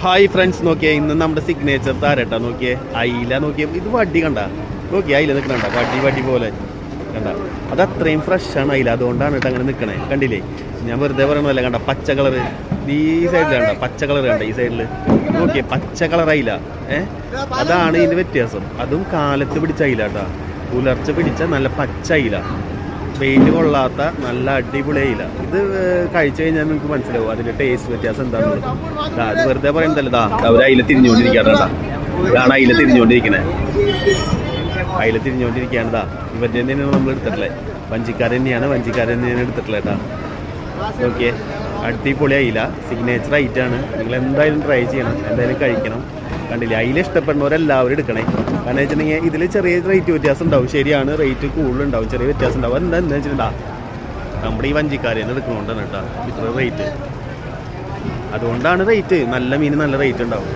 Hi friends, നോക്കിയേ ഇന്ന് നമ്മുടെ സിഗ്നേച്ചർ താരട്ടാ. നോക്കിയേ അയില, നോക്കിയേ ഇത് വടി കണ്ട, നോക്കിയേ അയില നിൽക്കണ്ട, വടി പോലെ കണ്ട. അത് അത്രയും ഫ്രഷാണ് അയില, അതുകൊണ്ടാണ് കേട്ടോ അങ്ങനെ നിൽക്കണേ. കണ്ടില്ലേ, ഞാൻ വെറുതെ പറയണതല്ല. കണ്ട പച്ച കളറ് ഈ സൈഡിൽ കണ്ട, പച്ച കളർ കണ്ട ഈ സൈഡിൽ നോക്കിയേ, പച്ച കളർ അയില. അതാണ് ഇതിൻ്റെ വ്യത്യാസം. അതും കാലത്ത് പിടിച്ച അയില കേട്ടോ, പുലർച്ചെ പിടിച്ച നല്ല പച്ച അയില, വെയിൽ കൊള്ളാത്ത നല്ല അടിപൊളി അയില. ഇത് കഴിച്ചു കഴിഞ്ഞാൽ നിങ്ങൾക്ക് മനസ്സിലാവും അതിൻ്റെ ടേസ്റ്റ് വ്യത്യാസം എന്താണെന്നുള്ളത്. അത് വെറുതെ പറയുന്നതല്ല. അവർ അയില തിരിഞ്ഞുകൊണ്ടിരിക്കാറുണ്ടാ, ഇതാണ് അയില തിരിഞ്ഞുകൊണ്ടിരിക്കണേ. അയില തിരിഞ്ഞുകൊണ്ടിരിക്കുകയാണതാ. ഇവരുടെ തന്നെയാണ് നമ്മൾ എടുത്തിട്ടുള്ളത്, വഞ്ചിക്കാരൻ തന്നെയാണ് എടുത്തിട്ടുള്ളത് കേട്ടാ. ഓക്കെ, അടിപൊളി അയില, സിഗ്നേച്ചർ ഐറ്റാണ്. നിങ്ങൾ എന്തായാലും ട്രൈ ചെയ്യണം, എന്തായാലും കഴിക്കണം. കണ്ടില്ലേ, അയില ഇഷ്ടപ്പെടുന്നവരെല്ലാവരും എടുക്കണേ. കാരണം വെച്ചിട്ടുണ്ടെങ്കിൽ ഇതിൽ ചെറിയ റേറ്റ് വ്യത്യാസം ഉണ്ടാവും. ശരിയാണ്, റേറ്റ് കൂടുതലുണ്ടാവും, ചെറിയ വ്യത്യാസം ഉണ്ടാവും. എന്താ വെച്ചിട്ടുണ്ടാ, നമ്മുടെ ഈ വഞ്ചിക്കാരേന്ന് എടുക്കണോണ്ടാണ് കേട്ടോ ഇത്ര റേറ്റ്. അതുകൊണ്ടാണ് റേറ്റ്, നല്ല മീൻ നല്ല റേറ്റ് ഉണ്ടാവും.